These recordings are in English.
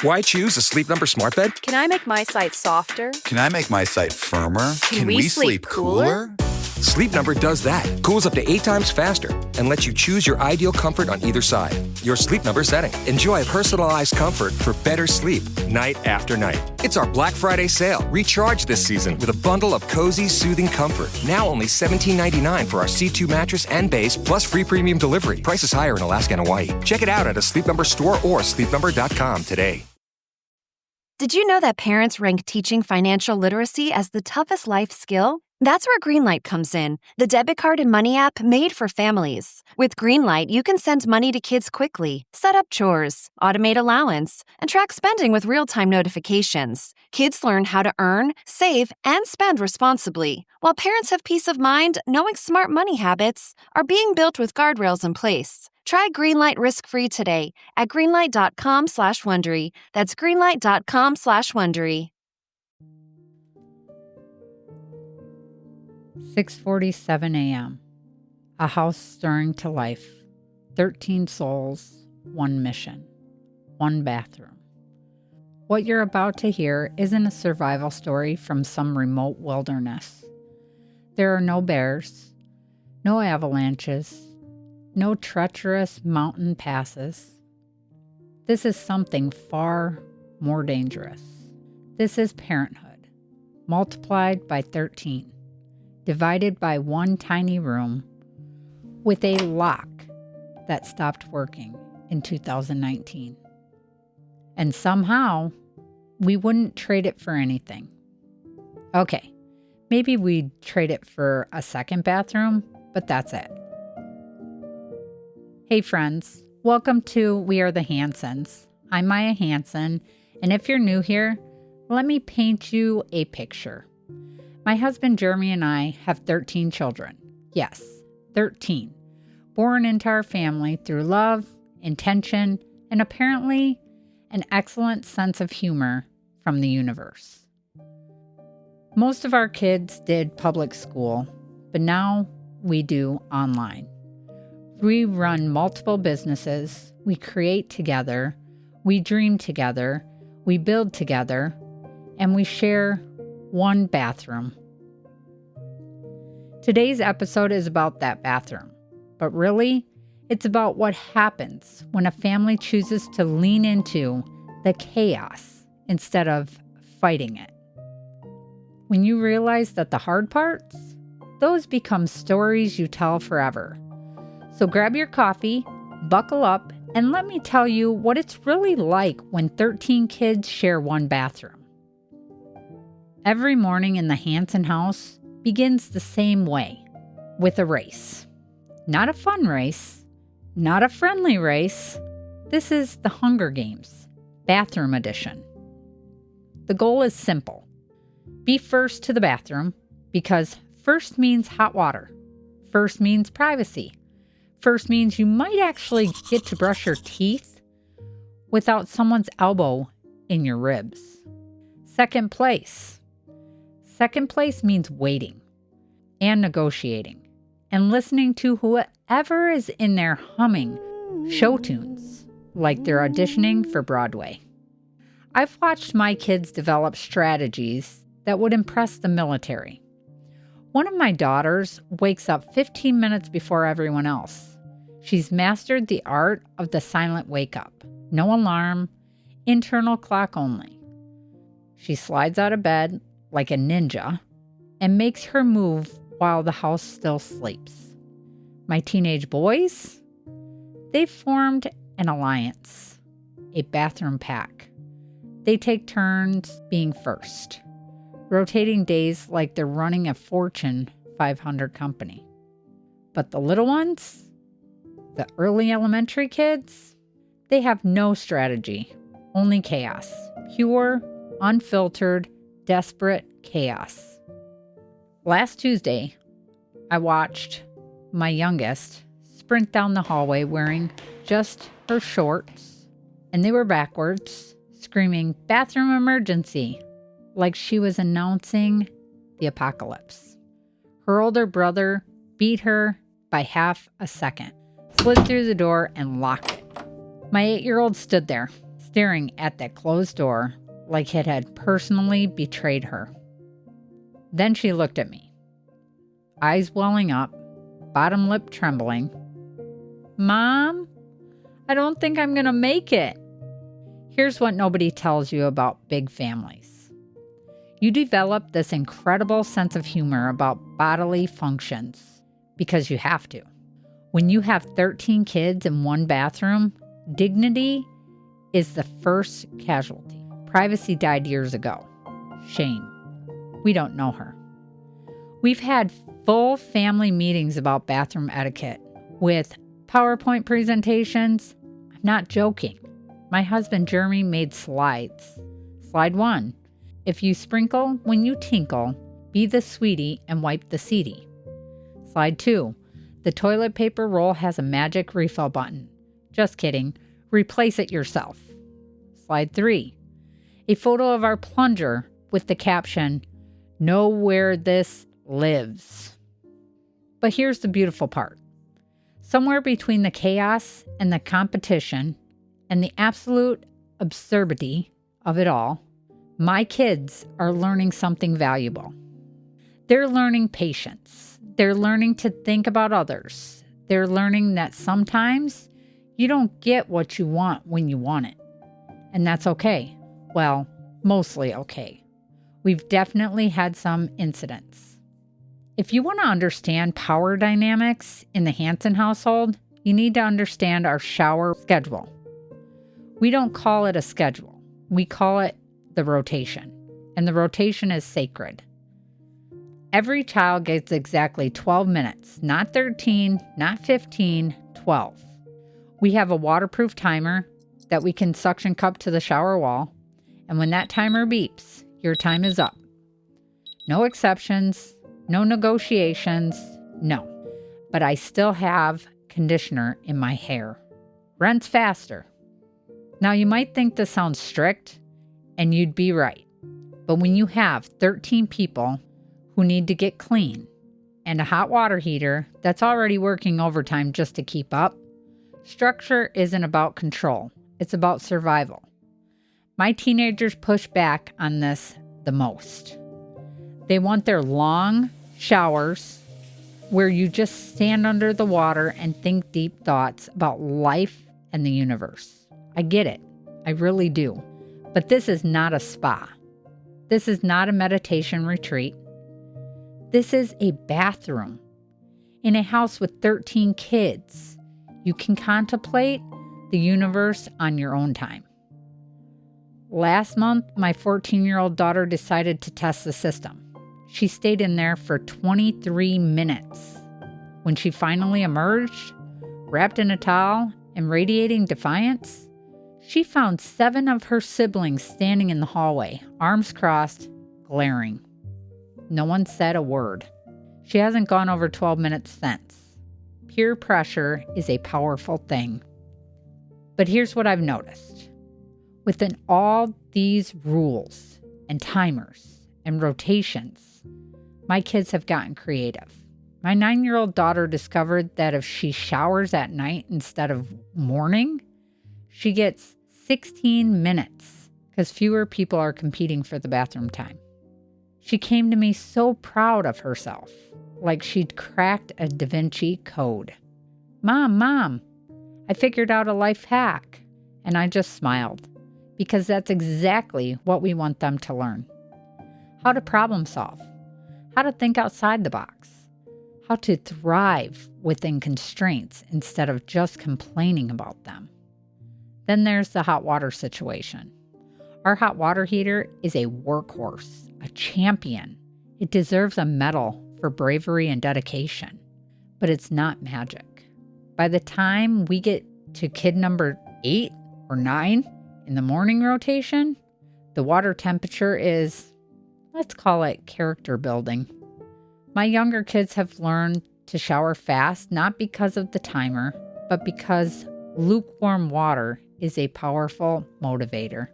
Why choose a Sleep Number smart bed? Can I make my site softer? Can I make my site firmer? Can we sleep cooler? Sleep Number does that. Cools up to 8 times faster and lets you choose your ideal comfort on either side. Your Sleep Number setting. Enjoy personalized comfort for better sleep night after night. It's our Black Friday sale. Recharge this season with a bundle of cozy, soothing comfort. Now only $17.99 for our C2 mattress and base, plus free premium delivery. Prices higher in Alaska and Hawaii. Check it out at a Sleep Number store or sleepnumber.com today. Did you know that parents rank teaching financial literacy as the toughest life skill? That's where Greenlight comes in, the debit card and money app made for families. With Greenlight, you can send money to kids quickly, set up chores, automate allowance, and track spending with real-time notifications. Kids learn how to earn, save, and spend responsibly, while parents have peace of mind knowing smart money habits are being built with guardrails in place. Try Greenlight risk-free today at greenlight.com/Wondery. That's greenlight.com/Wondery. 6:47 a.m. A house stirring to life. 13 souls, one mission, one bathroom. What you're about to hear isn't a survival story from some remote wilderness. There are no bears, no avalanches, no treacherous mountain passes. This is something far more dangerous. This is parenthood, multiplied by 13, divided by one tiny room, with a lock that stopped working in 2019. And somehow, we wouldn't trade it for anything. Okay, maybe we'd trade it for a second bathroom, but that's it. Hey friends, welcome to We Are the Hansons. I'm Maya Hanson, and if you're new here, let me paint you a picture. My husband Jeremy and I have 13 children. Yes, 13. Born into our family through love, intention, and apparently an excellent sense of humor from the universe. Most of our kids did public school, but now we do online. We run multiple businesses, we create together, we dream together, we build together, and we share one bathroom. Today's episode is about that bathroom, but really, it's about what happens when a family chooses to lean into the chaos instead of fighting it. When you realize that the hard parts, those become stories you tell forever. So grab your coffee, buckle up, and let me tell you what it's really like when 13 kids share one bathroom. Every morning in the Hanson house begins the same way, with a race. Not a fun race, not a friendly race. This is the Hunger Games, bathroom edition. The goal is simple. Be first to the bathroom, because first means hot water. First means privacy. First means you might actually get to brush your teeth without someone's elbow in your ribs. Second place. Second place means waiting and negotiating and listening to whoever is in there humming show tunes like they're auditioning for Broadway. I've watched my kids develop strategies that would impress the military. One of my daughters wakes up 15 minutes before everyone else. She's mastered the art of the silent wake-up. No alarm, internal clock only. She slides out of bed like a ninja and makes her move while the house still sleeps. My teenage boys? They've formed an alliance, a bathroom pack. They take turns being first, rotating days like they're running a Fortune 500 company. But the little ones? The early elementary kids, they have no strategy, only chaos. Pure, unfiltered, desperate chaos. Last Tuesday, I watched my youngest sprint down the hallway wearing just her shorts, and they were backwards, screaming, "Bathroom emergency," like she was announcing the apocalypse. Her older brother beat her by half a second. Slid through the door and locked it. My 8-year-old stood there, staring at that closed door like it had personally betrayed her. Then she looked at me, eyes welling up, bottom lip trembling. "Mom, I don't think I'm going to make it." Here's what nobody tells you about big families. You develop this incredible sense of humor about bodily functions because you have to. When you have 13 kids in one bathroom, dignity is the first casualty. Privacy died years ago. Shame. We don't know her. We've had full family meetings about bathroom etiquette with PowerPoint presentations. I'm not joking. My husband Jeremy made slides. Slide 1. If you sprinkle when you tinkle, be the sweetie and wipe the seedy. Slide 2. The toilet paper roll has a magic refill button. Just kidding. Replace it yourself. Slide 3. A photo of our plunger with the caption, "Know where this lives." But here's the beautiful part. Somewhere between the chaos and the competition and the absolute absurdity of it all, my kids are learning something valuable. They're learning patience. They're learning to think about others. They're learning that sometimes you don't get what you want when you want it. And that's okay. Well, mostly okay. We've definitely had some incidents. If you want to understand power dynamics in the Hanson household, you need to understand our shower schedule. We don't call it a schedule. We call it the rotation. And the rotation is sacred. Every child gets exactly 12 minutes, not 13, not 15, 12. We have a waterproof timer that we can suction cup to the shower wall. And when that timer beeps, your time is up. No exceptions, no negotiations, no. But I still have conditioner in my hair. Rinse faster. Now you might think this sounds strict, and you'd be right. But when you have 13 people who need to get clean and a hot water heater that's already working overtime just to keep up, structure isn't about control. It's about survival. My teenagers push back on this the most. They want their long showers where you just stand under the water and think deep thoughts about life and the universe. I get it. I really do. But this is not a spa. This is not a meditation retreat. This is a bathroom. In a house with 13 kids, you can contemplate the universe on your own time. Last month, my 14-year-old daughter decided to test the system. She stayed in there for 23 minutes. When she finally emerged, wrapped in a towel and radiating defiance, she found 7 of her siblings standing in the hallway, arms crossed, glaring. No one said a word. She hasn't gone over 12 minutes since. Peer pressure is a powerful thing. But here's what I've noticed. Within all these rules and timers and rotations, my kids have gotten creative. My 9-year-old daughter discovered that if she showers at night instead of morning, she gets 16 minutes because fewer people are competing for the bathroom time. She came to me so proud of herself, like she'd cracked a Da Vinci code. Mom, I figured out a life hack. And I just smiled, because that's exactly what we want them to learn. How to problem solve, how to think outside the box, how to thrive within constraints instead of just complaining about them. Then there's the hot water situation. Our hot water heater is a workhorse, a champion. It deserves a medal for bravery and dedication, but it's not magic. By the time we get to kid number 8 or 9 in the morning rotation, the water temperature is, let's call it character building. My younger kids have learned to shower fast, not because of the timer, but because lukewarm water is a powerful motivator.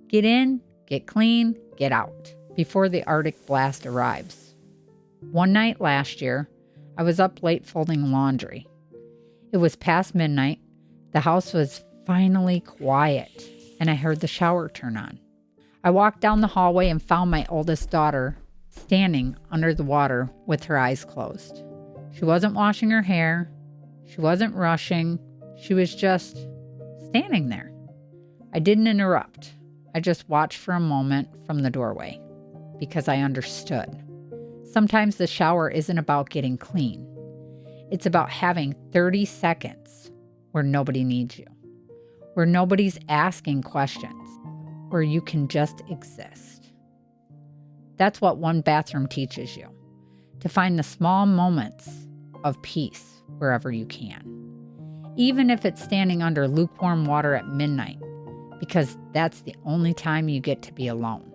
Get in, get clean, get out before the Arctic blast arrives. One night last year, I was up late folding laundry. It was past midnight. The house was finally quiet, and I heard the shower turn on. I walked down the hallway and found my oldest daughter standing under the water with her eyes closed. She wasn't washing her hair. She wasn't rushing. She was just standing there. I didn't interrupt. I just watched for a moment from the doorway because I understood. Sometimes the shower isn't about getting clean. It's about having 30 seconds where nobody needs you, where nobody's asking questions, where you can just exist. That's what one bathroom teaches you, to find the small moments of peace wherever you can, even if it's standing under lukewarm water at midnight, because that's the only time you get to be alone.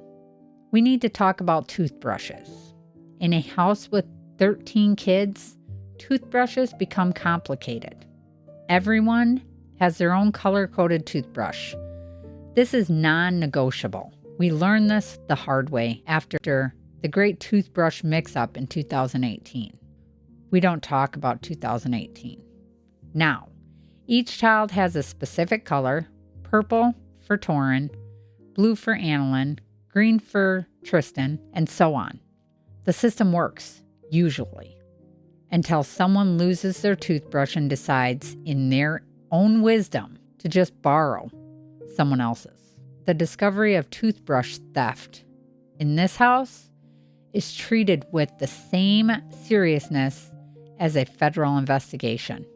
We need to talk about toothbrushes. In a house with 13 kids, toothbrushes become complicated. Everyone has their own color-coded toothbrush. This is non-negotiable. We learned this the hard way after the great toothbrush mix-up in 2018. We don't talk about 2018. Now, each child has a specific color: purple for Torin, blue for Annalyn, green for Tristan, and so on. The system works, usually, until someone loses their toothbrush and decides, in their own wisdom, to just borrow someone else's. The discovery of toothbrush theft in this house is treated with the same seriousness as a federal investigation.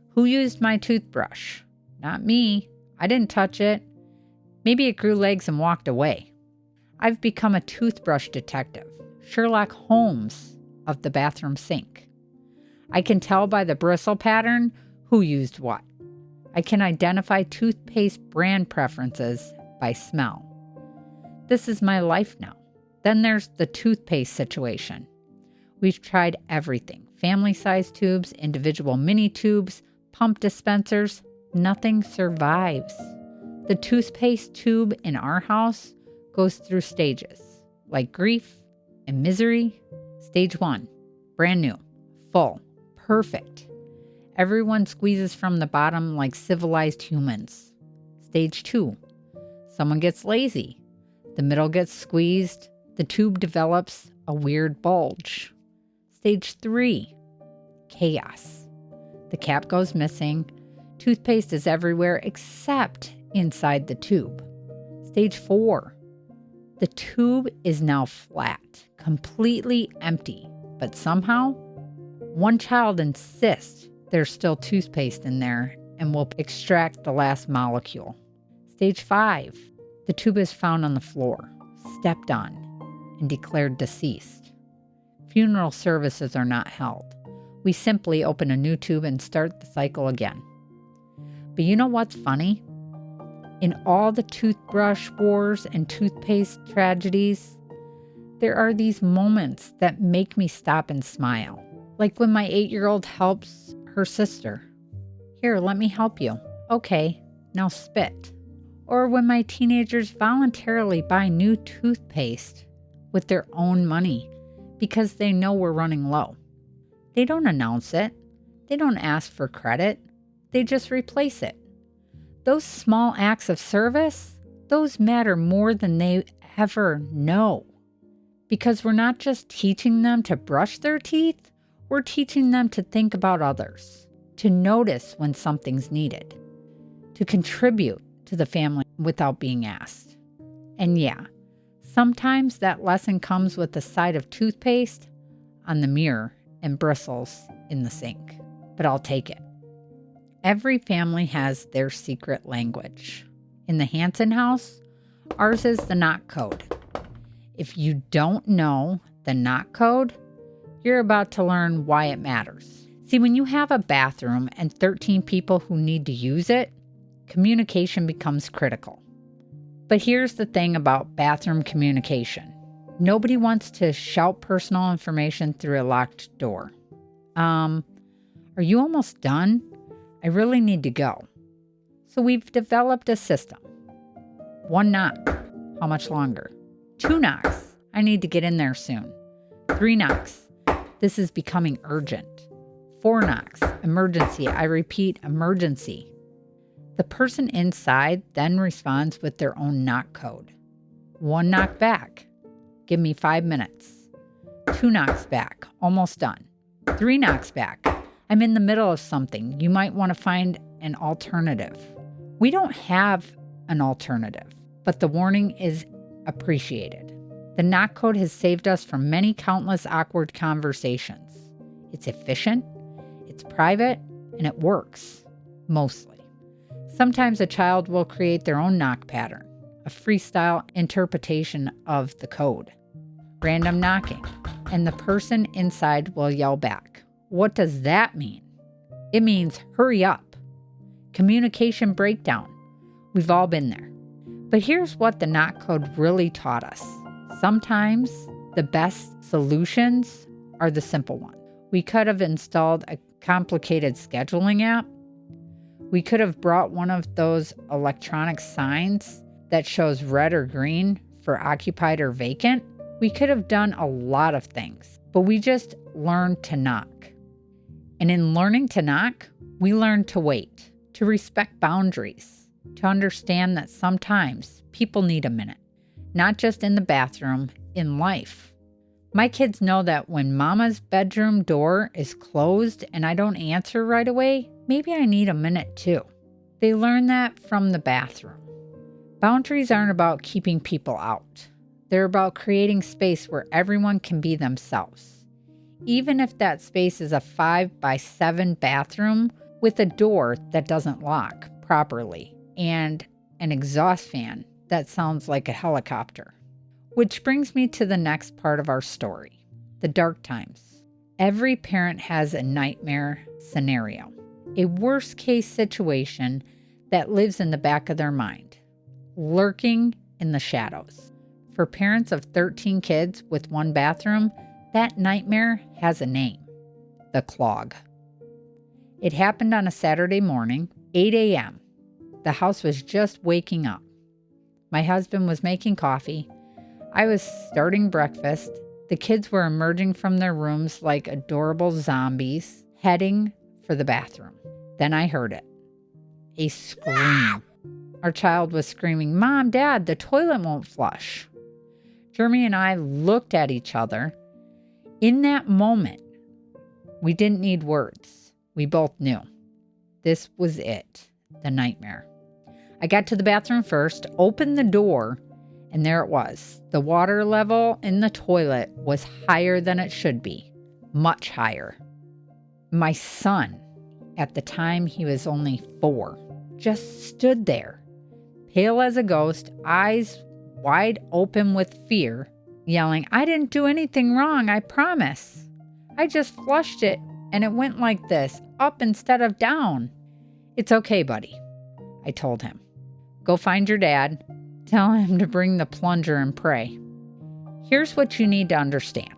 Who used my toothbrush? Not me. I didn't touch it. Maybe it grew legs and walked away. I've become a toothbrush detective, Sherlock Holmes of the bathroom sink. I can tell by the bristle pattern who used what. I can identify toothpaste brand preferences by smell. This is my life now. Then there's the toothpaste situation. We've tried everything: family-sized tubes, individual mini tubes, pump dispensers. Nothing survives. The toothpaste tube in our house goes through stages, like grief and misery. Stage 1, brand new, full, perfect. Everyone squeezes from the bottom like civilized humans. Stage 2, someone gets lazy. The middle gets squeezed. The tube develops a weird bulge. Stage 3, chaos. The cap goes missing. Toothpaste is everywhere except inside the tube. Stage 4, the tube is now flat, completely empty, but somehow one child insists there's still toothpaste in there and will extract the last molecule. Stage 5, the tube is found on the floor, stepped on, and declared deceased. Funeral services are not held. We simply open a new tube and start the cycle again. But you know what's funny? In all the toothbrush wars and toothpaste tragedies, there are these moments that make me stop and smile. Like when my 8-year-old helps her sister. Here, let me help you. Okay, now spit. Or when my teenagers voluntarily buy new toothpaste with their own money because they know we're running low. They don't announce it. They don't ask for credit. They just replace it. Those small acts of service, those matter more than they ever know. Because we're not just teaching them to brush their teeth, we're teaching them to think about others, to notice when something's needed, to contribute to the family without being asked. And yeah, sometimes that lesson comes with a side of toothpaste on the mirror and bristles in the sink, but I'll take it. Every family has their secret language. In the Hansen house, ours is the knock code. If you don't know the knock code, you're about to learn why it matters. See, when you have a bathroom and 13 people who need to use it, communication becomes critical. But here's the thing about bathroom communication. Nobody wants to shout personal information through a locked door. Are you almost done? I really need to go. So we've developed a system. 1 knock. How much longer? 2 knocks. I need to get in there soon. 3 knocks. This is becoming urgent. 4 knocks. Emergency. I repeat, emergency. The person inside then responds with their own knock code. 1 knock back. Give me 5 minutes. 2 knocks back. Almost done. 3 knocks back. I'm in the middle of something. You might want to find an alternative. We don't have an alternative, but the warning is appreciated. The knock code has saved us from many countless awkward conversations. It's efficient, it's private, and it works. Mostly. Sometimes a child will create their own knock pattern, a freestyle interpretation of the code. Random knocking, and the person inside will yell back. What does that mean? It means hurry up. Communication breakdown. We've all been there. But here's what the knock code really taught us. Sometimes the best solutions are the simple ones. We could have installed a complicated scheduling app. We could have brought one of those electronic signs that shows red or green for occupied or vacant. We could have done a lot of things, but we just learned to knock. And in learning to knock, we learned to wait, to respect boundaries, to understand that sometimes people need a minute, not just in the bathroom, in life. My kids know that when mama's bedroom door is closed and I don't answer right away, maybe I need a minute too. They learn that from the bathroom. Boundaries aren't about keeping people out. They're about creating space where everyone can be themselves. Even if that space is a 5x7 bathroom with a door that doesn't lock properly and an exhaust fan that sounds like a helicopter. Which brings me to the next part of our story, the dark times. Every parent has a nightmare scenario, a worst case situation that lives in the back of their mind, lurking in the shadows. For parents of 13 kids with 1 bathroom, that nightmare has a name, the clog. It happened on a Saturday morning, 8 a.m. The house was just waking up. My husband was making coffee. I was starting breakfast. The kids were emerging from their rooms like adorable zombies, heading for the bathroom. Then I heard it. A scream. Our child was screaming, "Mom, Dad, the toilet won't flush." Jeremy and I looked at each other. In that moment, we didn't need words. We both knew. This was it, the nightmare. I got to the bathroom first, opened the door, and there it was. The water level in the toilet was higher than it should be, much higher. My son, at the time he was only 4, just stood there, pale as a ghost, eyes wide open with fear, yelling, "I didn't do anything wrong, I promise. I just flushed it and it went like this, up instead of down." "It's okay, buddy," I told him. "Go find your dad. Tell him to bring the plunger and pray." Here's what you need to understand.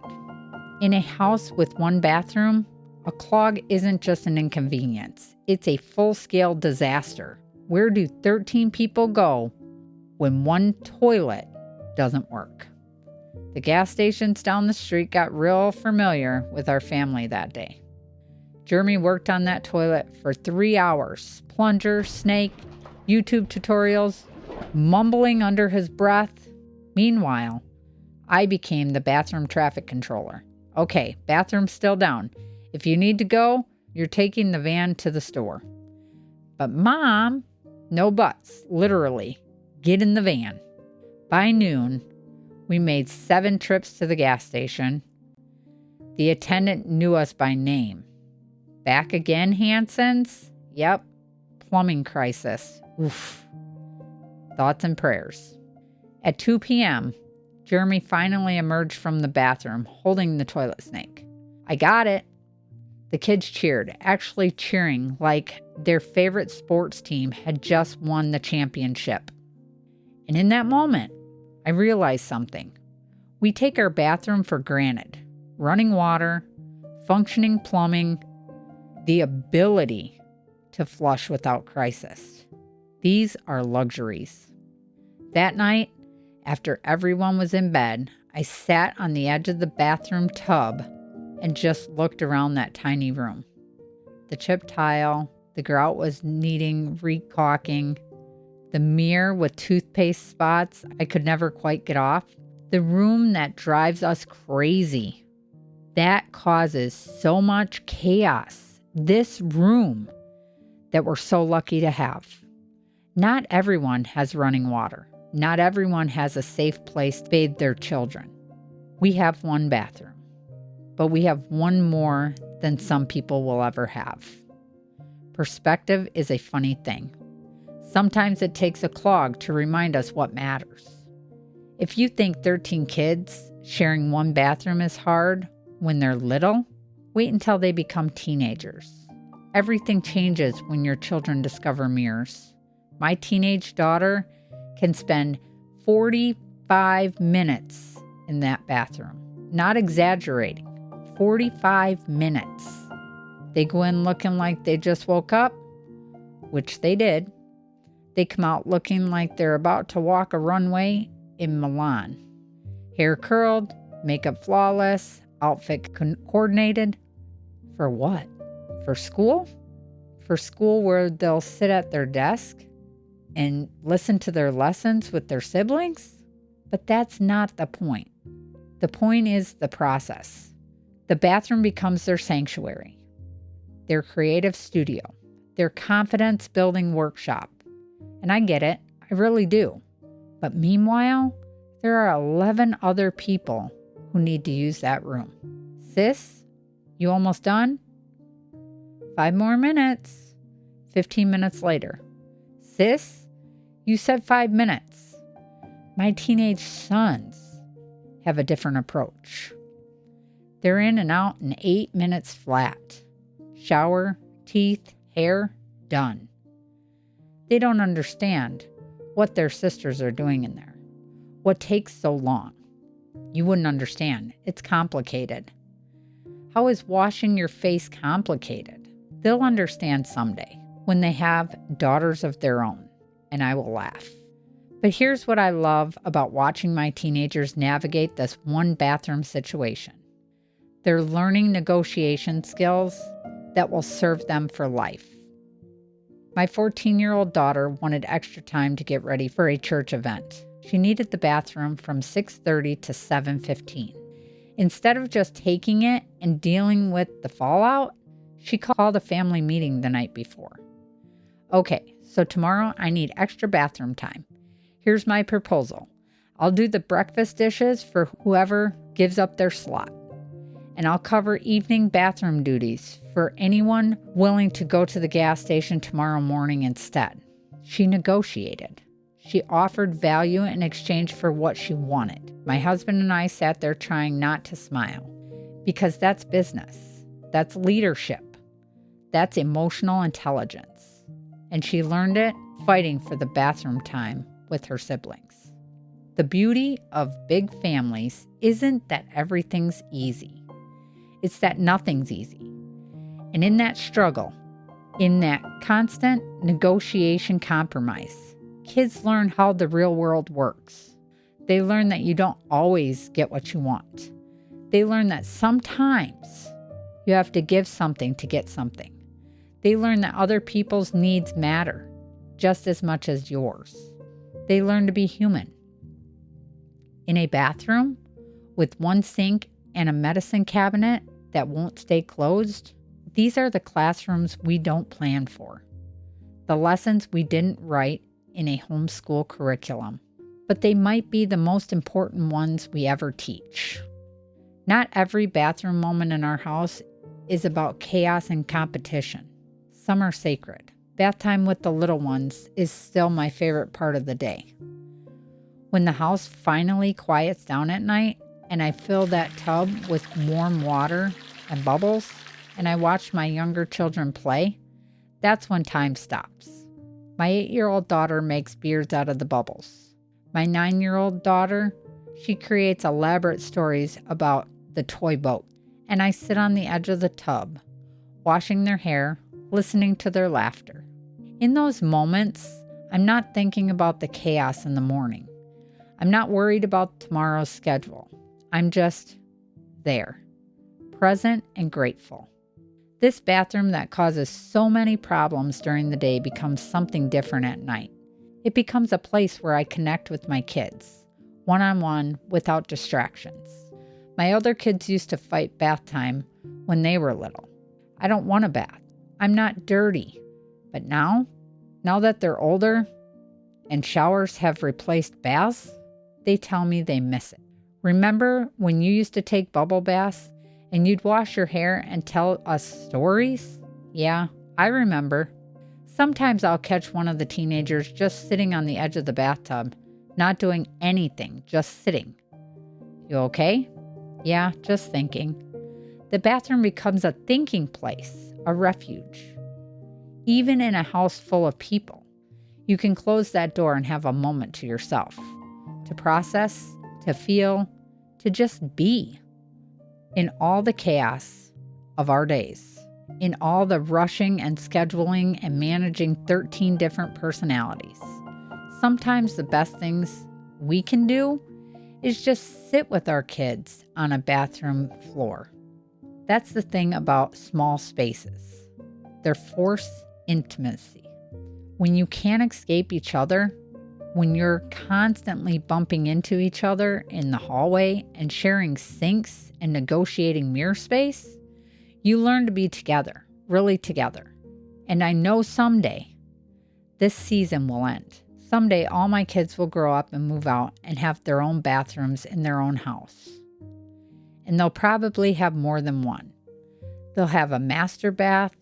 In a house with 1 bathroom, a clog isn't just an inconvenience. It's a full-scale disaster. Where do 13 people go when 1 toilet doesn't work? The gas stations down the street got real familiar with our family that day. Jeremy worked on that toilet for 3 hours. Plunger, snake, YouTube tutorials, mumbling under his breath. Meanwhile, I became the bathroom traffic controller. "Okay, bathroom's still down. If you need to go, you're taking the van to the store." "But Mom," no buts, literally, get in the van. By noon, we made 7 trips to the gas station. The attendant knew us by name. "Back again, Hansons?" "Yep. Plumbing crisis. Oof." Thoughts and prayers. At 2 p.m., Jeremy finally emerged from the bathroom holding the toilet snake. "I got it." The kids cheered, actually cheering like their favorite sports team had just won the championship. And in that moment, I realized something. We take our bathroom for granted. Running water, functioning plumbing, the ability to flush without crisis. These are luxuries. That night, after everyone was in bed, I sat on the edge of the bathroom tub and just looked around that tiny room. The chipped tile, The grout was needing recaulking. The mirror with toothpaste spots I could never quite get off. The room that drives us crazy. That causes so much chaos. This room that we're so lucky to have. Not everyone has running water. Not everyone has a safe place to bathe their children. We have one bathroom, but we have one more than some people will ever have. Perspective is a funny thing. Sometimes it takes a clog to remind us what matters. If you think 13 kids sharing one bathroom is hard when they're little, wait until they become teenagers. Everything changes when your children discover mirrors. My teenage daughter can spend 45 minutes in that bathroom. Not exaggerating, 45 minutes. They go in looking like they just woke up, which they did. They come out looking like they're about to walk a runway in Milan. Hair curled, makeup flawless, outfit coordinated. For what? For school? For school where they'll sit at their desk and listen to their lessons with their siblings? But that's not the point. The point is the process. The bathroom becomes their sanctuary, their creative studio, their confidence-building workshop. And I get it, I really do. But meanwhile, there are 11 other people who need to use that room. Sis, you almost done? 5 more minutes. 15 minutes later. Sis, you said 5 minutes. My teenage sons have a different approach. They're in and out in 8 minutes flat. Shower, teeth, hair, done. They don't understand what their sisters are doing in there. What takes so long? You wouldn't understand. It's complicated. How is washing your face complicated? They'll understand someday when they have daughters of their own, and I will laugh. But here's what I love about watching my teenagers navigate this one bathroom situation. They're learning negotiation skills that will serve them for life. My 14-year-old daughter wanted extra time to get ready for a church event. She needed the bathroom from 6:30 to 7:15. Instead of just taking it and dealing with the fallout, she called a family meeting the night before. Okay, so tomorrow I need extra bathroom time. Here's my proposal. I'll do the breakfast dishes for whoever gives up their slot. And I'll cover evening bathroom duties for anyone willing to go to the gas station tomorrow morning instead. She negotiated. She offered value in exchange for what she wanted. My husband and I sat there trying not to smile, because that's business. That's leadership. That's emotional intelligence. And she learned it fighting for the bathroom time with her siblings. The beauty of big families isn't that everything's easy. It's that nothing's easy. And in that struggle, in that constant negotiation compromise, kids learn how the real world works. They learn that you don't always get what you want. They learn that sometimes you have to give something to get something. They learn that other people's needs matter just as much as yours. They learn to be human. In a bathroom with one sink and a medicine cabinet that won't stay closed, these are the classrooms we don't plan for. The lessons we didn't write in a homeschool curriculum, but they might be the most important ones we ever teach. Not every bathroom moment in our house is about chaos and competition. Some are sacred. Bath time with the little ones is still my favorite part of the day. When the house finally quiets down at night and I fill that tub with warm water and bubbles and I watch my younger children play, that's when time stops. My 8-year-old daughter makes beards out of the bubbles. My 9-year-old daughter, she creates elaborate stories about the toy boat. And I sit on the edge of the tub, washing their hair, listening to their laughter. In those moments, I'm not thinking about the chaos in the morning. I'm not worried about tomorrow's schedule. I'm just there, present and grateful. This bathroom that causes so many problems during the day becomes something different at night. It becomes a place where I connect with my kids, one-on-one, without distractions. My other kids used to fight bath time when they were little. I don't want a bath. I'm not dirty. But now that they're older and showers have replaced baths, they tell me they miss it. Remember when you used to take bubble baths and you'd wash your hair and tell us stories? Yeah, I remember. Sometimes I'll catch one of the teenagers just sitting on the edge of the bathtub, not doing anything, just sitting. You okay? Yeah, just thinking. The bathroom becomes a thinking place, a refuge. Even in a house full of people, you can close that door and have a moment to yourself, to process, to feel, to just be. In all the chaos of our days, in all the rushing and scheduling and managing 13 different personalities, sometimes the best things we can do is just sit with our kids on a bathroom floor. That's the thing about small spaces. They're force intimacy. When you can't escape each other, when you're constantly bumping into each other in the hallway and sharing sinks and negotiating mirror space, you learn to be together, really together. And I know someday this season will end. Someday all my kids will grow up and move out and have their own bathrooms in their own house. And they'll probably have more than one. They'll have a master bath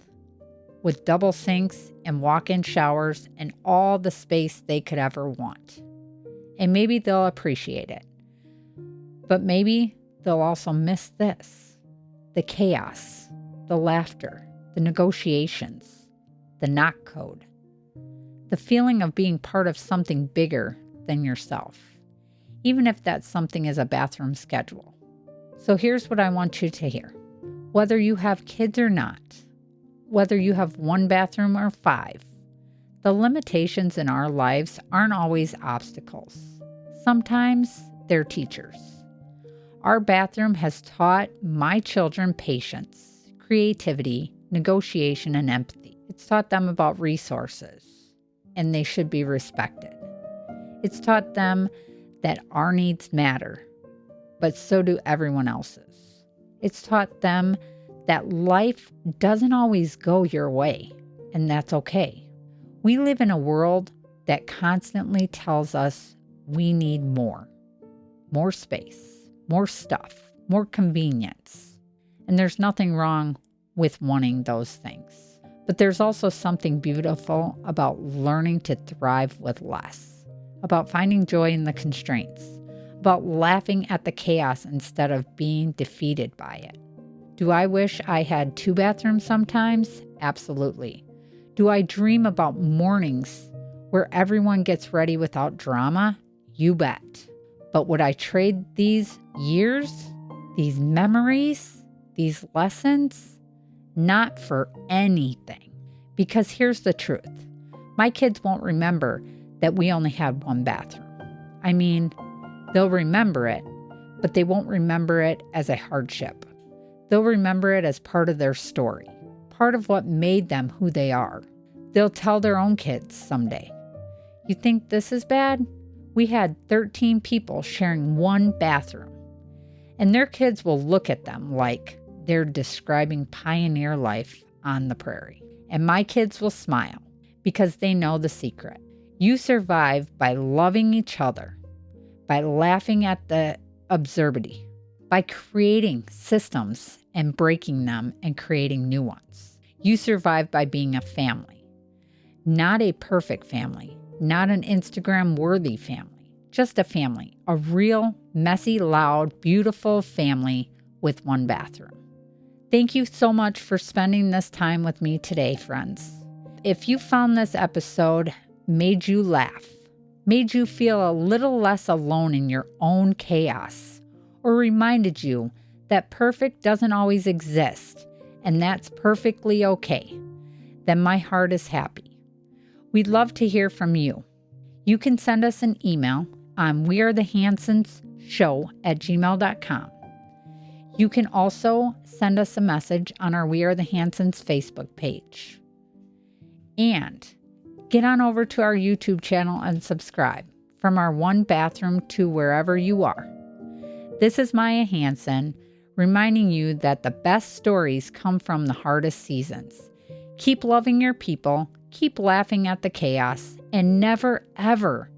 with double sinks and walk-in showers and all the space they could ever want. And maybe they'll appreciate it. But maybe they'll also miss this: the chaos, the laughter, the negotiations, the knock code, the feeling of being part of something bigger than yourself, even if that something is a bathroom schedule. So here's what I want you to hear. Whether you have kids or not, whether you have one bathroom or 5, the limitations in our lives aren't always obstacles. Sometimes they're teachers. Our bathroom has taught my children patience, creativity, negotiation, and empathy. It's taught them about resources, and they should be respected. It's taught them that our needs matter, but so do everyone else's. It's taught them that life doesn't always go your way, and that's okay. We live in a world that constantly tells us we need more space, more stuff, more convenience. And there's nothing wrong with wanting those things. But there's also something beautiful about learning to thrive with less, about finding joy in the constraints, about laughing at the chaos instead of being defeated by it. Do I wish I had 2 bathrooms sometimes? Absolutely. Do I dream about mornings where everyone gets ready without drama? You bet. But would I trade these years, these memories, these lessons? Not for anything. Because here's the truth. My kids won't remember that we only had 1 bathroom. I mean, they'll remember it, but they won't remember it as a hardship. They'll remember it as part of their story, part of what made them who they are. They'll tell their own kids someday. You think this is bad? We had 13 people sharing 1 bathroom. And their kids will look at them like they're describing pioneer life on the prairie. And my kids will smile because they know the secret. You survive by loving each other, by laughing at the absurdity, by creating systems and breaking them and creating new ones. You survive by being a family, not a perfect family, not an Instagram-worthy family, just a family, a real, messy, loud, beautiful family with 1 bathroom. Thank you so much for spending this time with me today, friends. If you found this episode made you laugh, made you feel a little less alone in your own chaos, or reminded you that perfect doesn't always exist, and that's perfectly okay, then my heart is happy. We'd love to hear from you. You can send us an email on wearethehansonshow@gmail.com. You can also send us a message on our We Are the Hansons Facebook page. And get on over to our YouTube channel and subscribe. From our one bathroom to wherever you are. This is Maya Hanson, reminding you that the best stories come from the hardest seasons. Keep loving your people, keep laughing at the chaos, and never, ever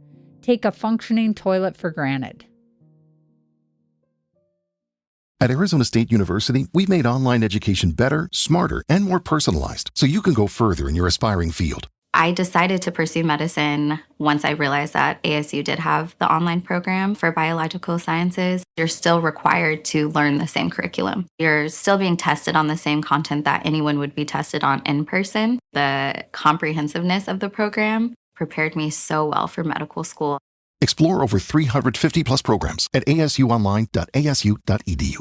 take a functioning toilet for granted. At Arizona State University, we've made online education better, smarter, and more personalized so you can go further in your aspiring field. I decided to pursue medicine once I realized that ASU did have the online program for biological sciences. You're still required to learn the same curriculum. You're still being tested on the same content that anyone would be tested on in person. The comprehensiveness of the program prepared me so well for medical school. Explore over 350 plus programs at asuonline.asu.edu.